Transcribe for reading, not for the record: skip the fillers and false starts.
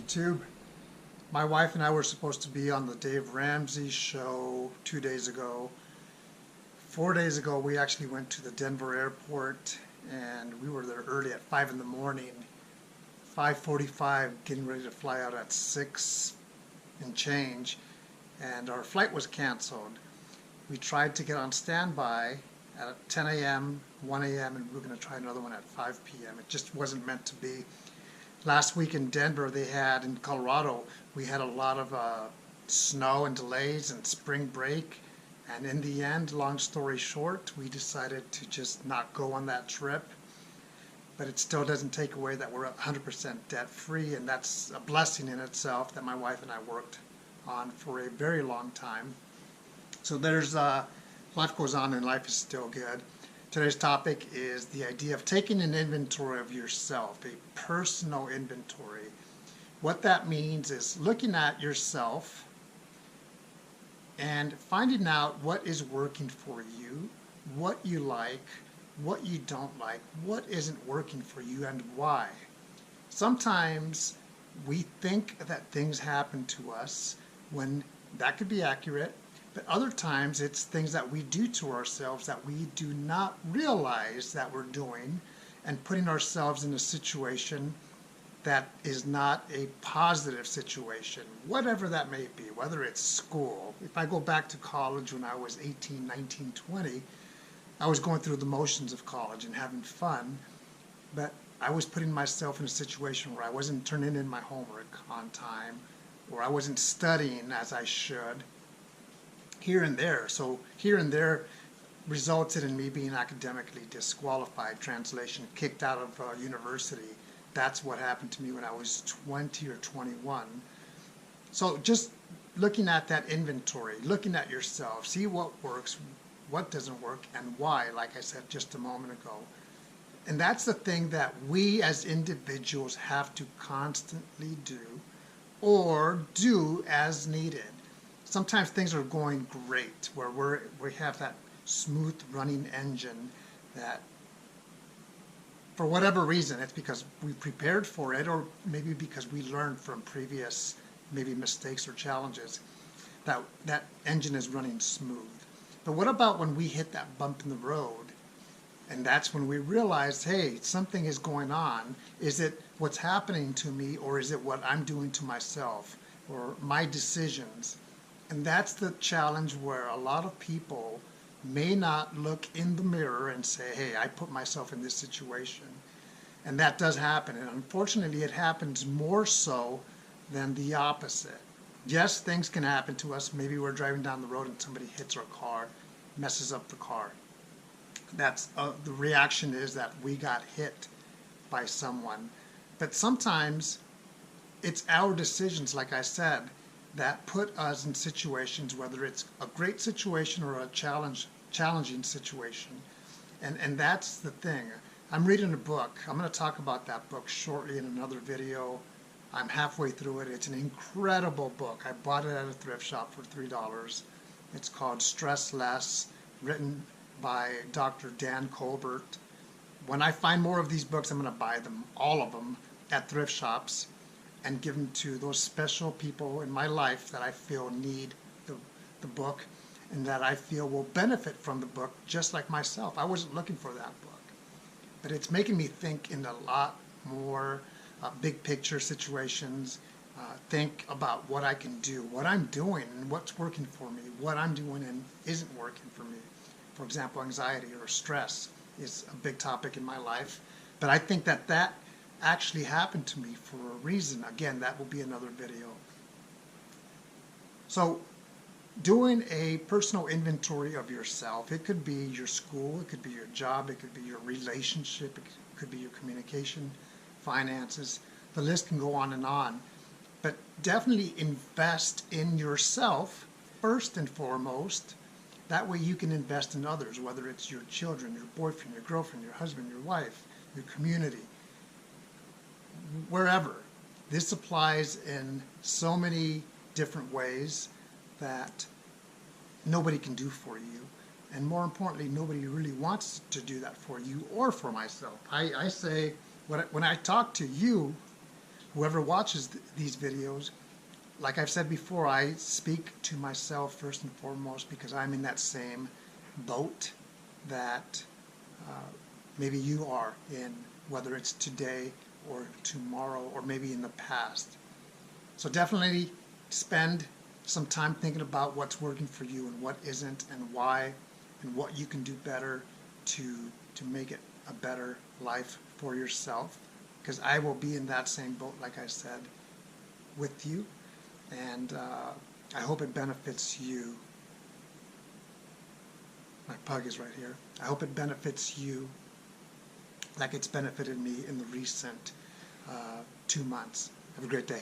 YouTube. My wife and I were supposed to be on the Dave Ramsey show 2 days ago. 4 days ago we actually went to the Denver airport and we were there early at 5 in the morning. 5:45, getting ready to fly out at 6 and change, and our flight was canceled. We tried to get on standby at 10 a.m., 1 a.m., and we were going to try another one at 5 p.m. It just wasn't meant to be. Last week in Denver, in Colorado, we had a lot of snow and delays and spring break. And in the end, long story short, we decided to just not go on that trip. But it still doesn't take away that we're 100% debt free, and that's a blessing in itself that my wife and I worked on for a very long time. So life goes on and life is still good. Today's topic is the idea of taking an inventory of yourself, a personal inventory. What that means is looking at yourself and finding out what is working for you, what you like, what you don't like, what isn't working for you, and why. Sometimes we think that things happen to us when that could be accurate, but other times it's things that we do to ourselves that we do not realize that we're doing, and putting ourselves in a situation that is not a positive situation, whatever that may be, whether it's school. If I go back to college when I was 18, 19, 20, I was going through the motions of college and having fun, but I was putting myself in a situation where I wasn't turning in my homework on time, or I wasn't studying as I should, here and there. So here and there resulted in me being academically disqualified, translation, kicked out of university. That's what happened to me when I was 20 or 21. So just looking at that inventory, looking at yourself, see what works, what doesn't work, and why, like I said just a moment ago. And that's the thing that we as individuals have to constantly do, or do as needed. Sometimes things are going great, where we have that smooth running engine that, for whatever reason, it's because we prepared for it, or maybe because we learned from previous maybe mistakes or challenges, that engine is running smooth. But what about when we hit that bump in the road, and that's when we realize, hey, something is going on. Is it what's happening to me, or is it what I'm doing to myself, or my decisions? And that's the challenge, where a lot of people may not look in the mirror and say, hey, I put myself in this situation. And that does happen. And unfortunately, it happens more so than the opposite. Yes, things can happen to us. Maybe we're driving down the road and somebody hits our car, messes up the car. That's the reaction is that we got hit by someone. But sometimes it's our decisions, like I said, that put us in situations, whether it's a great situation or a challenging situation. And that's the thing. I'm reading a book. I'm going to talk about that book shortly in another video. I'm halfway through it. It's an incredible book. I bought it at a thrift shop for $3. It's called Stress Less, written by Dr. Dan Colbert. When I find more of these books, I'm going to buy them, all of them, at thrift shops, and give them to those special people in my life that I feel need the book, and that I feel will benefit from the book, just like myself. I wasn't looking for that book, but it's making me think in a lot more big picture situations, think about what I can do, what I'm doing, and what's working for me, what I'm doing and isn't working for me. For example, anxiety or stress is a big topic in my life, but I think that actually happened to me for a reason. Again, that will be another video. So doing a personal inventory of yourself, it could be your school, it could be your job, it could be your relationship, it could be your communication, finances, the list can go on and on. But definitely invest in yourself first and foremost. That way you can invest in others, whether it's your children, your boyfriend, your girlfriend, your husband, your wife, your community, wherever. This applies in so many different ways that nobody can do for you. And more importantly, nobody really wants to do that for you or for myself. I say, when I talk to you, whoever watches these videos, like I've said before, I speak to myself first and foremost because I'm in that same boat that maybe you are in, whether it's today or tomorrow or maybe in the past. So definitely spend some time thinking about what's working for you and what isn't, and why, and what you can do better to make it a better life for yourself. Because I will be in that same boat, like I said, with you, and I hope it benefits you. My pug is right here. I hope it benefits you like it's benefited me in the recent 2 months. Have a great day.